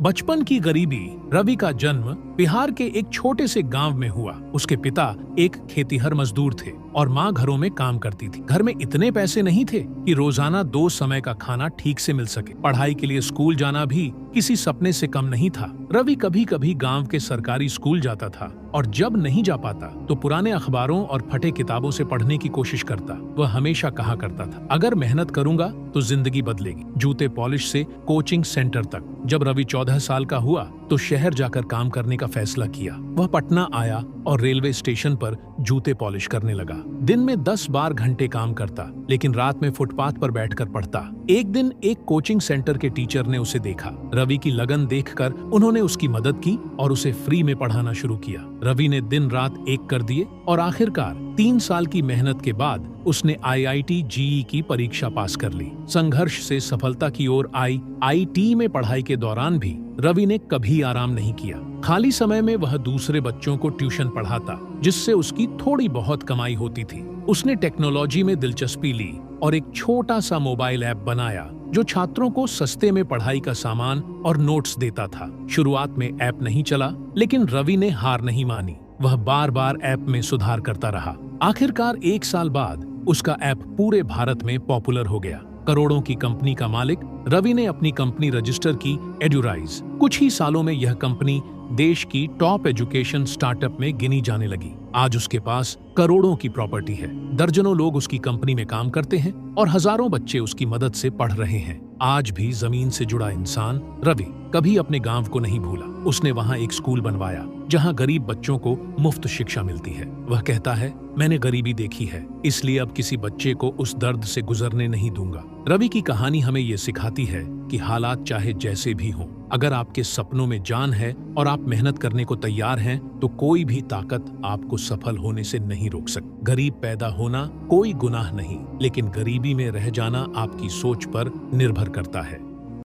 बचपन की गरीबी। रवि का जन्म बिहार के एक छोटे से गांव में हुआ। उसके पिता एक खेतीहर मजदूर थे और माँ घरों में काम करती थी। घर में इतने पैसे नहीं थे कि रोजाना 2 समय का खाना ठीक से मिल सके। पढ़ाई के लिए स्कूल जाना भी किसी सपने से कम नहीं था। रवि कभी कभी गांव के सरकारी स्कूल जाता था और जब नहीं जा पाता तो पुराने अखबारों और फटे किताबों से पढ़ने की कोशिश करता। वह हमेशा कहा करता था, अगर मेहनत करूंगा तो जिंदगी बदलेगी। जूते पॉलिश से कोचिंग सेंटर तक। जब रवि 14 साल का हुआ तो शहर जाकर काम करने का फैसला किया। वह पटना आया और रेलवे स्टेशन पर जूते पॉलिश करने लगा। दिन में 10-12 घंटे काम करता, लेकिन रात में फुटपाथ पर बैठकर पढ़ता। एक दिन एक कोचिंग सेंटर के टीचर ने उसे देखा। रवि की लगन देखकर उन्होंने उसकी मदद की और उसे फ्री में पढ़ाना शुरू किया। रवि ने दिन रात एक कर दिए और आखिरकार 3 साल की मेहनत के बाद उसने IIT JEE की परीक्षा पास कर ली। संघर्ष से सफलता की ओर IIT में पढ़ाई के दौरान भी रवि ने कभी आराम नहीं किया। खाली समय में वह दूसरे बच्चों को ट्यूशन पढ़ाता, जिससे उसकी थोड़ी बहुत कमाई होती थी। उसने टेक्नोलॉजी में दिलचस्पी ली और एक छोटा सा मोबाइल ऐप बनाया जो छात्रों को सस्ते में पढ़ाई का सामान और नोट्स देता था। शुरुआत में ऐप नहीं चला, लेकिन रवि ने हार नहीं मानी। वह बार बार ऐप में सुधार करता रहा। आखिरकार 1 साल बाद उसका ऐप पूरे भारत में पॉपुलर हो गया। करोड़ों की कंपनी का मालिक रवि ने अपनी कंपनी रजिस्टर की, एडुराइज। कुछ ही सालों में यह कंपनी देश की टॉप एजुकेशन स्टार्टअप में गिनी जाने लगी। आज उसके पास करोड़ों की प्रॉपर्टी है। दर्जनों लोग उसकी कंपनी में काम करते हैं और हजारों बच्चे उसकी मदद से पढ़ रहे हैं। आज भी जमीन से जुड़ा इंसान रवि कभी अपने गांव को नहीं भूला। उसने वहां एक स्कूल बनवाया जहां गरीब बच्चों को मुफ्त शिक्षा मिलती है। वह कहता है, मैंने गरीबी देखी है, इसलिए अब किसी बच्चे को उस दर्द से गुजरने नहीं दूंगा। रवि की कहानी हमें ये सिखाती है कि हालात चाहे जैसे भी हों, अगर आपके सपनों में जान है और आप मेहनत करने को तैयार हैं, तो कोई भी ताकत आपको सफल होने से नहीं रोक सकती। गरीब पैदा होना कोई गुनाह नहीं, लेकिन गरीबी में रह जाना आपकी सोच पर निर्भर करता है।